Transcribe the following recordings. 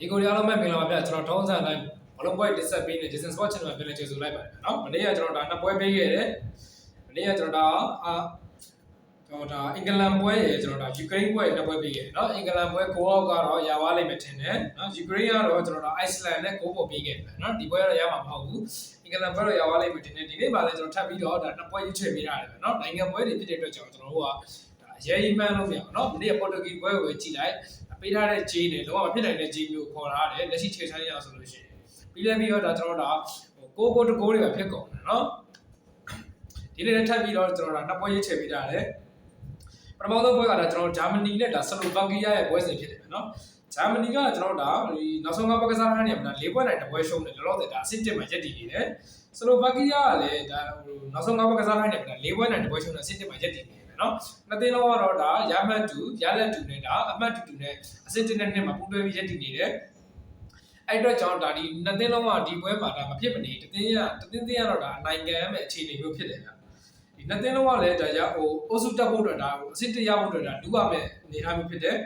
ဒီကိုရီးယားလုံးမဲ့ပင်လာပြကျွန်တော်ထုံးစံတိုင်းဘလုံးပွဲတစ်ဆက်ပေးနေ Jason Sport Channel မှာပြန်လည်ကျေးဇူးလိုက်ပါတယ်เนาะမနေ့ကကျွန်တော်ဒါနှစ်ပွဲပေးခဲ့တယ်မနေ့ကကျွန်တော်ဒါအင်္ဂလန်ပွဲရယ်ကျွန်တော်ဒါယူကရိန်းပွဲနှစ်ပွဲပေးခဲ့တယ်เนาะအင်္ဂလန်ပွဲ9အောက်ကတော့ရသွားလိမ့်မယ်ထင်တယ်เนาะယူကရိန်းကတော့ကျွန်တော်ဒါအိုက်စလန်နဲ့9ပေါ်ပေးခဲ့တယ်เนาะဒီပွဲကတော့ရမှာမဟုတ်ဘူးအင်္ဂလန်ပွဲတော့ရသွားလိမ့်မယ်ထင်တယ်ဒီနေ့မှလည်းကျွန်တော်ထပ်ပြီးတော့ဒါနှစ်ပွဲရွေးချယ်ပေးရတယ်ပဲเนาะနိုင်ငံပွဲတွေဖြစ်တဲ့အတွက်ကြောင့်ကျွန်တော်တို့ကဒါရေးမှန်းလို့မရဘူးเนาะမနေ့ကပေါ်တူဂီပွဲကိုပဲကြည့်လိုက်ပေးထားတဲ့ဂျီးနဲ့လုံးဝမဖြစ်နိုင်တဲ့ဂျီးမျိုးခေါ်ထားတယ်လက်ရှိချိန်ဆိုင်ရဆိုလို့ရှိရင်ပြီးလည်းပြီးတော့ဒါကျွန်တော်တို့ကိုကိုတကိုးတွေပဲဖြစ်ကုန်တယ်เนาะဒီနေ့လည်းထပ်ပြီးတော့ကျွန်တော်တို့နှစ်ပွဲရေးချယ်ပေးထားတယ်ပထမဆုံးပွဲကဒါကျွန်တော်ဂျာမနီနဲ့ဒါဆလိုဗက်ကီးယားရဲ့ပွဲစဉ်ဖြစ်တယ်เนาะဂျာမနီကကျွန်တော်တို့ဒါနောက်ဆုံးကပွဲကစားထားနေမှာ၄ပွဲနိုင်တပွဲရှုံးတယ်လောလောဆယ်ဒါအဆင့်1မှာရပ်တည်နေတယ်ဆလိုဗက်ကီးယားကလည်းဒါနောက်ဆုံးကပွဲကစားထားနေမှာ၄ပွဲနိုင်တပွဲရှုံးတယ်အဆင့်1မှာရပ်တည်နေတယ်เนาะနှစ်သိန်းလုံးကတော့ဒါရမှတ်2ရလက်2နဲ့ဒါအမှတ်2နဲ့အဆင့်1နဲ့2မှာပူးတွဲပြီးရပ်တည်နေတယ်အဲ့တော့ကျွန်တော်ဒါဒီနှစ်သိန်းလုံးကဒီပွဲမှာဒါမဖြစ်မနေတသိန်းကတော့ဒါနိုင်ငံရဲ့အခြေအနေမျိုးဖြစ်တယ်ဗျဒီနှစ်သိန်းလုံးကလည်းဒါရအိုစုတက်ဖို့အတွက်ဒါအဆင့်1ရဖို့အတွက်ဒါလူရမယ်အနေထားမျိုးဖြစ်တယ်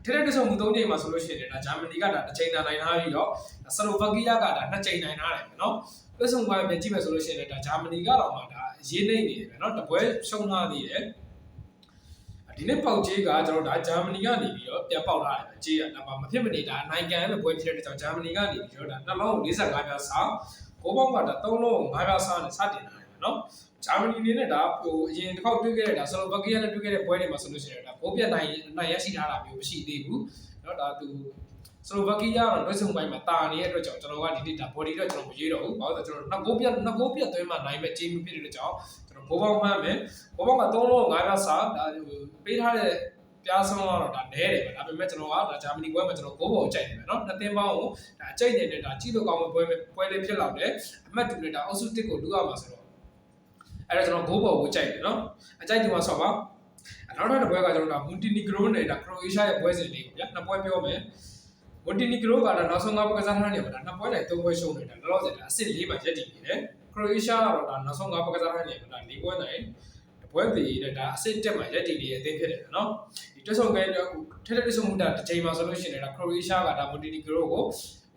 ထက်တဲ့ဆုံမှု3ချိန်မှာဆိုလို့ရှိရင်ဒါဂျာမနီကဒါတစ်ချိန်နိုင်ထားပြီးတော့ဆလိုဗက်ကီးယားကဒါ2ချိန်နိုင်ထားတယ်เนาะပြဆုံပွဲပြန်ကြည့်မယ်ဆိုလို့ရှိရင်ဒါဂျာမနီကတော့မှဒါရေးနေနေတယ်เนาะတပွဲရှုံးထားသေးတယ်ဒီနေ့ပေါက်ကြေးကကျွန်တော်ဒါဂျာမနီကနေပြီးတော့ပြန်ပေါက်ထားတယ်ကြေးကဒါမဖြစ်မနေဒါနိုင်ငံရဲ့ပွဲဖြစ်တဲ့ကြောင့်ဂျာမနီကနေပြီးတော့ဒါနှလုံး45ပြားစာကိုပေါက်ကဒါ3လုံး5ပြားစာနဲ့စတင်လာတယ်เนาะဂျာမနီနေနဲ့ဒါအရင်တစ်ခေါက်တွေ့ခဲ့တဲ့ဒါဆလိုဗက်ကီးယားနဲ့တွေ့ခဲ့တဲ့ပွဲတွေမှာဆိုလို့ရှိရင်ဒါဘိုးပြတ်နိုင်ရရှိထားတာမျိုးမရှိသေးဘူးเนาะဒါသူဆလိုဗက်ကီးယားကတော့တွဲဆုံပိုင်းမှာတာနေတဲ့အတွက်ကြောင့်ကျွန်တော်ကဒီနေ့ဒါ body တော့ကျွန်တော်မရေးတော့ဘူးဘာလို့လဲဆိုတော့ကျွန်တော်နှစ်ကိုပြတ်သွင်းမှနိုင်မဲ့ဂျင်းမျိုးဖြစ်တဲ့အတွက်ကြောင့်ကျွန်တော်ဘိုးပေါင်းမှန်းမယ်ဘိုးပေါင်းက3လုံး5ပြားစာဒါပေးထားတဲ့ပြားဆုံးကတော့ဒါနဲတယ်ပဲဒါပေမဲ့ကျွန်တော်ကဒါဂျာမနီပွဲမှာကျွန်တော်9ပေါ်ကြိုက်တယ်ပဲเนาะနှစ်သိန်းပေါင်းကိုဒါအကြိုက်နေတဲ့ဒါကြည့်လို့ကောင်းတဲ့ပွဲလေးဖြစ်လာတယ်အမှတ်2နဲ့ဒါအောက်စု1ကိုလူရမှာဆိုတော့အဲ့တော့ကျွန်တော်9ပေါ်ကိုကြိုက်တယ်เนาะအကြိုက်ဒီမှာဆော့ပါနောက်တစ်ပွဲကကျွန်တော်ဒါမွန်တီနီဂရိုနဲ့ဒါခရိုအေးရှားရဲ့ပွဲစဉ်လေးကိုဗျာနှစ်ပွဲပြောမယ်မွန်တီနီဂရိုကဒါနောက်ဆုံး9ပွဲကစားထားနေမှာဒါနှစ်ပွဲနိုင်3ပွဲရှုံးနေတာလောလောဆယ်ဒါအဆင့်4မှာရပ်တည်နေတယ်ခရိုအေးရှားကတော့ဒါနောက်ဆုံး9ပွဲကစားထားနေမှာဒါ4ပွဲနိုင်ပွဲသေးတဲ့ဒါအဆင့်1မှာရပ်တည်နေတဲ့အသင်းဖြစ်တယ်နော်ဒီတွက်ဆုံကဲထက်တဲ့ဆုံမှုတာတစ်ချိန်မှာဆိုလို့ရှိရင်ဒါခရိုအေးရှားကဒါမွန်တီနီဂရိုကို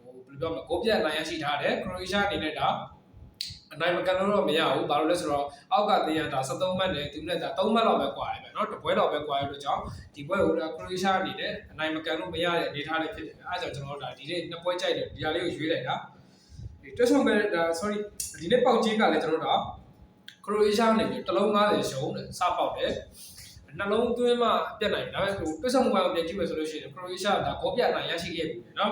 ဘယ်လိုပြောမလဲကိုပြတ်နိုင်ရရှိထားတယ်ခရိုအေးရှားအနေနဲ့ဒါအနိုင်မကန်လို့မရဘူးဘာလို့လဲဆိုတော့အောက်ကသင်းရဒါ73မှတ်နဲ့သူနဲ့ဒါ3မှတ်လောက်ပဲကွာတယ်ပဲเนาะတပွဲတော့ပဲကွာရလို့ကြောင့်ဒီပွဲကိုဒါခရိုအေးရှားအနေနဲ့အနိုင်မကန်လို့မရတဲ့အနေထားလေးဖြစ်တယ်အဲဒါကြောင့်ကျွန်တော်တို့ဒါဒီနေ့နှစ်ပွဲကြိုက်တယ်ဒီဟာလေးကိုရွေးလိုက်တာဒီတွက်ဆုံကဲဒါ sorry ဒီနေ့ပေါက်ကြီးကလည်းကျွန်တော်တို့ခရိုအေးရှားနေပြီးတစ်လုံး90ရှုံးတယ်စပေါက်တယ်နှလုံးသွင်းမှပြတ်နိုင်တယ်ဒါပေမဲ့တွက်ဆုံပွဲကိုပြန်ကြည့်မယ်ဆိုလို့ရှိရင်ခရိုအေးရှားဒါဘောပြနိုင်ရရှိခဲ့ပြီเนาะ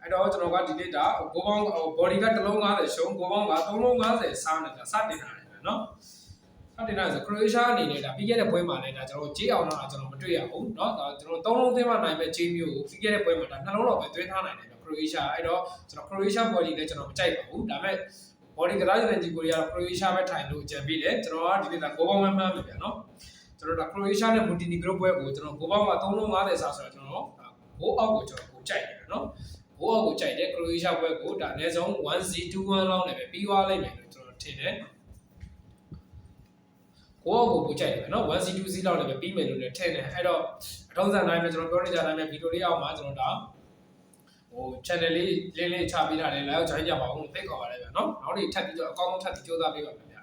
အဲ့တော့ကျွန်တော်ကဒီနေ့ဒါကိုပေါင်း body ကတစ်လုံး90ရှုံးကိုပေါင်းက3လုံး90စားနေတာစတင်လာတယ်เนาะစတင်လာဆိုခရိုအေးရှားအနေနဲ့ဒါပြီးခဲ့တဲ့ပွဲမှာလည်းဒါကျွန်တော်ကြေးအောင်တော့ကျွန်တော်မတွေ့ရဘူးเนาะဒါကျွန်တော်3လုံးသွင်းမှနိုင်မဲ့ကြေးမျိုးကိုပြီးခဲ့တဲ့ပွဲမှာဒါ2လုံးတော့ပဲသွင်းထားနိုင်တယ်ခရိုအေးရှားအဲ့တော့ကျွန်တော်ခရိုအေးရှား body လည်းကျွန်တော်မကြိုက်ပါဘူးဒါပေမဲ့ body ကစားတဲ့ဂျီကိုရီးယားခရိုအေးရှားပဲထိုင်လို့ကြံပြီးတယ်ကျွန်တော်ကဒီနေ့ဒါကိုပေါင်းမှန်းပဲဗျာเนาะကျွန်တော်ဒါခရိုအေးရှားနဲ့မွန်တီနီဂရိုပွဲကိုကျွန်တော်ကိုပေါင်းက3လုံး90စားဆိုတော့ကျွန်တော်ဘိုးအောက်ကိုကျွန်တော်ကိုကြိုက်တယ်เนาะဘိုးအောက်ကိုကြိုက်တယ်ခရိုအေးရှားပွဲကိုဒါအနည်းဆုံး1-0-2-1လောက်နဲ့ပဲပြီးသွားလိမ့်မယ်လို့ကျွန်တော်ထင်တယ်ကိုအောက်ကိုပို့ကြိုက်တယ်เนาะ1-2-0လောက်နဲ့ပဲပြီးမယ်လို့လည်းထင်တယ်အဲ့တော့အထုံးစံတိုင်းပဲကျွန်တော်ပြောနေကြတိုင်းပဲဗီဒီယိုလေးအောက်မှာကျွန်တော်ဒါchannel လေးချပေးထားတယ် live ချိုင်းကြပါဦးဖိတ်ခေါ်ပါတယ်ဗျာเนาะနောက်နေ့ထပ်ပြီးတော့အကောင်းဆုံးထပ်ပြီးကြိုးစားပေးပါမယ်